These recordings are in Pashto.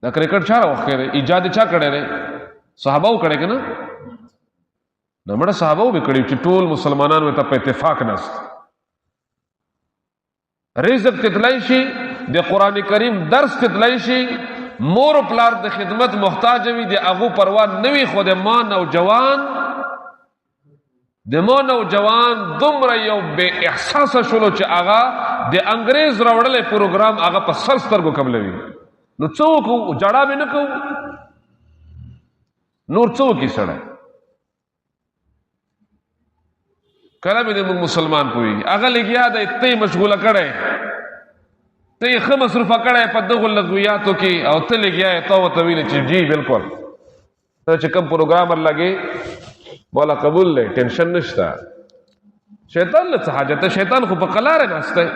دا کرکټ چا راوخی دی؟ ایجاد چا کړی دی؟ صحابه کړی که نه؟ نو مړه صحابه به کړي چې ټول مسلمانانو ته په اتفاق ناست رزق تتلای شي د قران کریم درس تتلای شي مور و پلار د خدمت محتاج وي د هغو پروا نه وي خو د ما نوجوان دومره یو بے احساسه شولو چې هغه د انګریز راوړلی پروګرام هغه په سر سترګو قبلوي نو څه وکړو جړا به نه کوو نور څه وکړي سړی کله به موږ مسلمان پوهېږي هغه لګیا دی ته یې مشغوله کړی ته یې ښه مصروفه کړی په دغو لغویاتو کې او ته لګیا یې ته ورته ویلې چې جی بالکل ته چې کوم پروګرام لګې مولا قبول دی ټینشن نشته شیطان له څه حاجت دی شیطان خو په قلاره ناست دی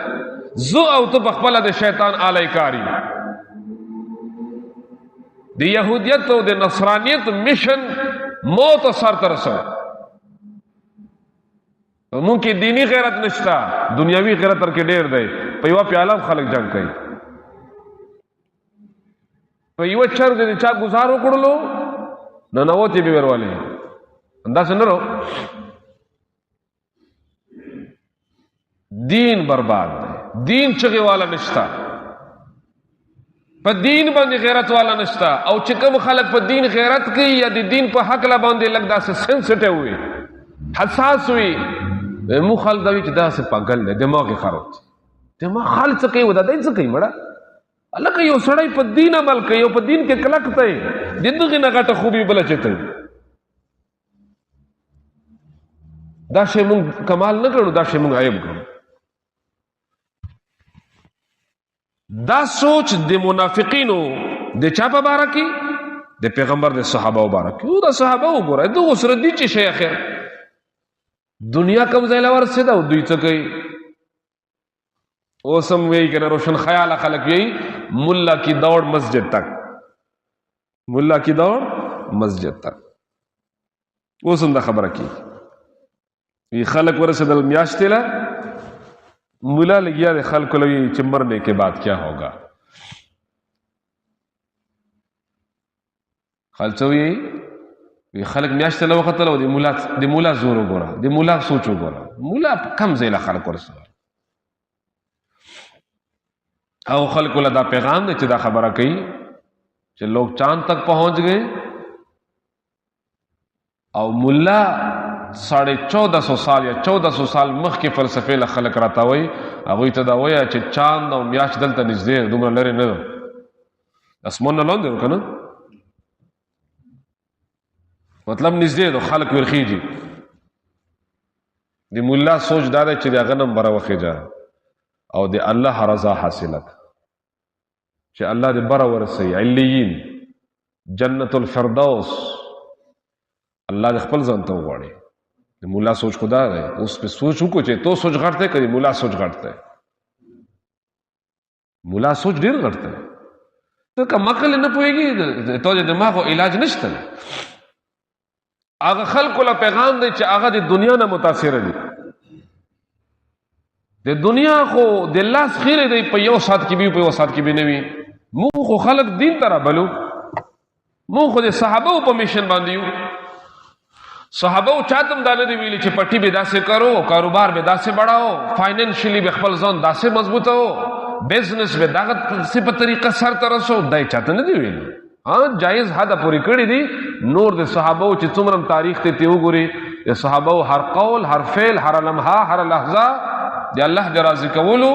زه او ته په خپله د شیطان آلی کاري د یهودیت او د نصرانیت مشن موت او سر ته رسو مونږ کې دینی غیرت نشته دنیاوی غیرت تر کې ډیر دی په یوه پیاله خلک جنګ کوي په یوه چرګ د چا ګزار وکړلو ننوتې به ورولې انداسې نه رو دین برباد دی دین چغې والا نشته په دین باندې غیرت والا نشته او چې کوم خلک په دین غیرت کوي یا د دین په حق لا باندې لږ داسې سنسټیو وي حساس وي مو خل دا وی چې دا څه پاگل دی دماغ یې خراب دی دماغ خال څه کوي ودا دی څه کوي مړه هلکه یو سړی په دین عمل کوي او په دین کې کلک دی د دغې نه غټه خوبي بله چېته دا شی مونږ کمال نه ګڼو دا شی مونږ عیب ګڼو دا سوچ د منافقینو د چا په باره کې د پیغمبر د صحابه باره کې او د صحابه وګوره دغو سره دي چې شی اخر دنیا کم ځای له ورسېده او دوی څه کوي اوس هم وایي که نه روشن خیاله خلک وایي ملا کی دوڑ مسجد تک ملا کی دوڑ مسجد تک اوس هم دا خبره کېږي خلک ورسېدل میاشتې له ملا لګیا د خلکو له وایي چې مرنے کے بعد کیا ہوگا خلک څه وایي خلک میاشتې له وختل او د مولا زور وګوره د مولا سوچ وګوره مولا کم ځای له خلک ورسول او خلکو له دا پیغام دی چې دا خبره کوي چې لوگ چاند تک پہنچ گئے او مولا 1450 سال یا 1400 سال مخکې فلسفې له خلک راته وایي هغوی ته دا وایه چې چاند او میاشت دلته نږدې دومره لرې نه ده اسمان نه لاندې که نه مطلب نږدې دو خلق ورخیږي د مولا سوچ دا دی چې د هغه نه بره وخیږه او د الله رضا حاصله چې الله دې بره ورسوي علیین جنت الفردوس الله دې خپل ځان ته وغواړي د مولا سوچ خدا دی اوس پہ سوچ وکړو چې تو سوچ غټ دی که مولا سوچ غټ دی مولا سوچ ډېر غټ دی ته که مقل نه پوهېږي تو د دماغو علاج نشته هغه خلکو له پیغام دی چې هغه د دنیا نه متاثره دي د دنیا خو د لاس خیرې دی په یو ساعت کې به په یو ساعت کې به نه وي مونږ خو خلک دین ته رابلو مونږ خو د صحابهو په میشن باندې یو صحابهو چاته هم دا نه دي ویلي چې پټي به داسې کرو کاروبار به داسې بڑھاو فائنینشلی به خپل ځان داسې مضبوطه بزنس به دغسې په طریقه سر ته رسو دا یې چاته نه دي ویلي جائز حد پوری کړی دي نور د صحابو چې څومره تاریخ ته وګوري د صحابو هر قول هر فعل هر لمحه هر لحظه د الله د راضي کولو